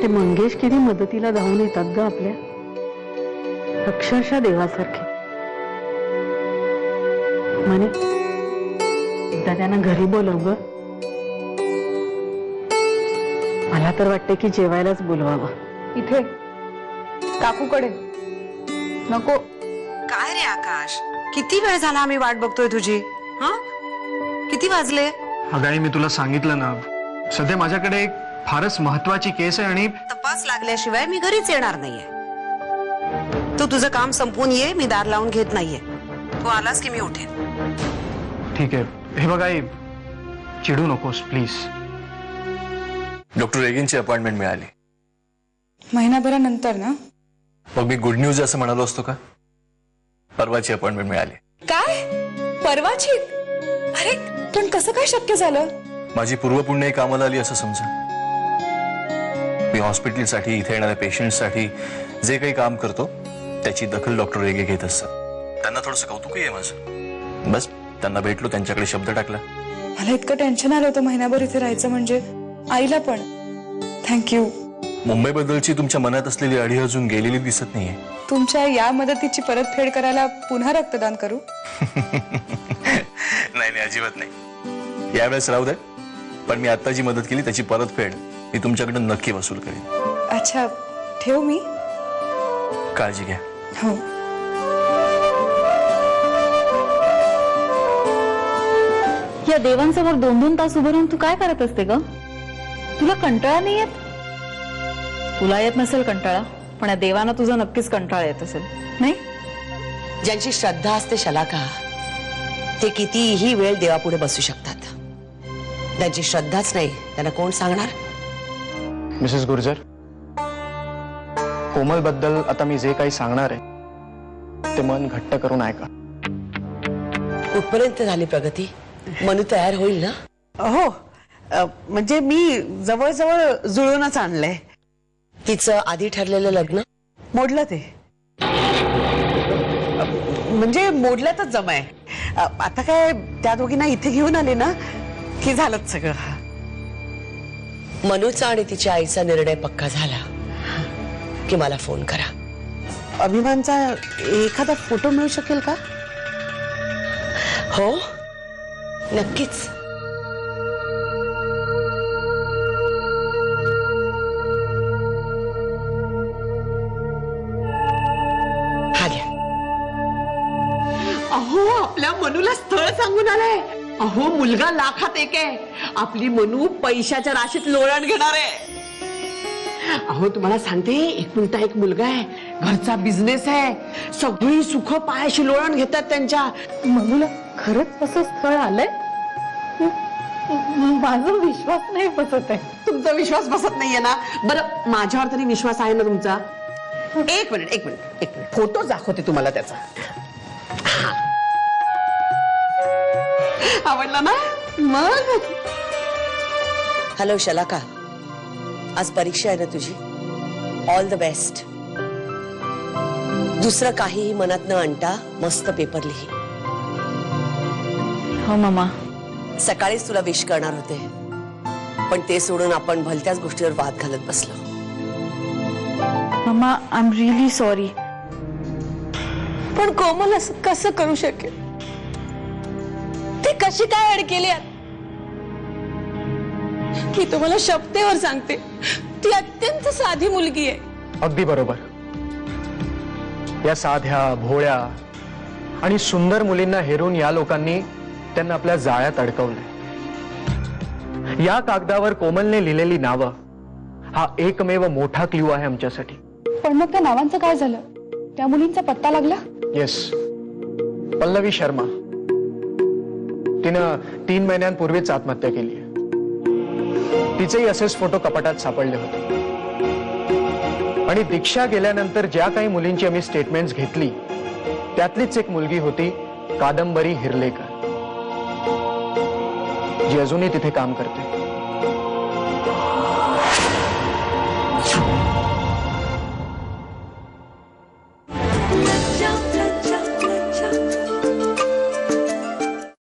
ते मंगेश किती मदतीला धावून येतात ग आपल्या, अक्षरशः देवासारखे. म्हणे एकदा त्यांना घरी बोलव ग. मला तर वाटते की जेवायलाच बोलवावं. इथे काकूकडे नको. काय रे आकाश, किती वेळ झाला आम्ही वाट बघतोय तुझी. हा, किती वाजले? अगाई मी तुला सांगितलं ना, सध्या माझ्याकडे एक फारच महत्वाची केस आहे आणि तपास लागल्याशिवाय मी घरीच येणार नाहीये. तू तुझं काम संपवून ये, मी दार लावून घेत नाहीये. तू आलास की मी उठेन. ठीक आहे. हे बघ आई, चिडू नकोस प्लीज. डॉक्टर रेगेंची अपॉइंटमेंट मिळाली. महिनाभरानंतर ना? मग मी गुड न्यूज असं म्हणालो असतो का? परवाची अपॉइंटमेंट मिळाली. काय? परवाची? अरे पण कसं काय शक्य झालं? माझी पूर्वपुण्य कामाला आली असं समजा. मी हॉस्पिटलसाठी, इथे येणाऱ्या पेशंटसाठी जे काही काम करतो त्याची दखल डॉक्टर रेगे घेत असतात. त्यांना थोडंसं कौतुकही आहे माझं. बस त्यांना भेटलो, त्यांच्याकडे शब्द टाकला. मला इतकं टेन्शन आलं होतं महिनाभर इथे राहायचं म्हणजे. आईला पण थँक्यू. मुंबईबद्दलची तुमच्या मनात असलेली अढी अजून गेलेली दिसत नाहीये. तुमच्या या मदतीची परतफेड करायला पुन्हा रक्तदान करू? नाही, अजिबात नाही. यावेळेस राहू दे. पण मी आता जी मदत केली त्याची परतफेड मी तुमच्याकडे नक्की वसूल करेन. अच्छा, ठेव मी. काळजी घ्या. हो. या देवांसमोर 2-2 तास उभं राहून तू काय करत असते ग? तुला कंटाळा नाही येत? तुला येत नसेल कंटाळा, पण या देवांना तुझा नक्कीच कंटाळा येत असेल नाही? ज्यांची श्रद्धा असते शलाका, ते कितीही वेळ देवापुढे बसू शकतात. त्यांची श्रद्धाच नाही, त्यांना कोण सांगणार? मिसेस गुर्जर, कोमल बद्दल आता मी जे काही सांगणार आहे ते मन घट्ट करून ऐका. कुठपर्यंत झाली प्रगती? मनू तयार होईल ना? हो, म्हणजे मी जवळजवळ जुळूनच आणलंय. तिचं आधी ठरलेलं लग्न मोडलं ते. म्हणजे मोडल्यातच जमाय. आता काय त्या दोघींना इथे घेऊन आले ना की झालंच सगळं. मनूचा आणि तिच्या आईचा निर्णय पक्का झाला की मला फोन करा. अभिमानचा एखादा फोटो मिळू शकेल का? हो, नक्कीच. हा घ्या. अहो, आपल्या मनूला स्थळ सांगून आलंय. अहो, मुलगा लाखात एक आहे. आपली मनू पैशाच्या राशीत लोळण घेणार आहे. अहो, तुम्हाला सांगते, एक मिनिटा एक मुलगा आहे, घरचा बिझनेस आहे, सगळी सुख पायाशी लोळण घेतात त्यांच्या. मनूला खरंच असं स्थळ आलंय? माझा विश्वास नाही बसत आहे. तुमचा विश्वास बसत नाहीये ना? बरं, माझ्यावर तरी विश्वास आहे ना तुमचा? एक मिनिट फोटो दाखवते तुम्हाला त्याचा. आवडला ना? मग हॅलो शलाका, आज परीक्षा आहे ना तुझी? All the best. दुसरं काहीही मनात न आणता मस्त पेपर लिही. हो मम्मा. सकाळीच तुला विश करणार होते, पण ते सोडून आपण भलत्याच गोष्टीवर वाद घालत बसलो. मम्मा, आय एम रिअली सॉरी. पण कोमल असं कसं करू शकेल? ती कशी काय अडकेली? की तुम्हाला शब्देवर सांगते, ती अत्यंत साधी मुलगी आहे. अगदी बरोबर. या साध्या, भोळ्या आणि सुंदर मुलींना हेरून या लोकांनी त्यांना आपल्या जाळ्यात अडकवलंय. या कागदावर कोमलने लिहिलेली नावं हा एकमेव मोठा क्ल्यू आहे आमच्यासाठी. पण मग त्या नावांचं काय झालं? त्या मुलींचा पत्ता लागला? येस, पल्लवी शर्मा. तिनं 3 महिन्यांपूर्वीच आत्महत्या केली. तिचेही असेच फोटो कपाटात सापडले होते. आणि दीक्षा गेल्यानंतर ज्या काही मुलींची आम्ही स्टेटमेंट्स घेतली त्यातलीच एक मुलगी होती कादंबरी हिरलेकर, जी अजूनही तिथे काम करते.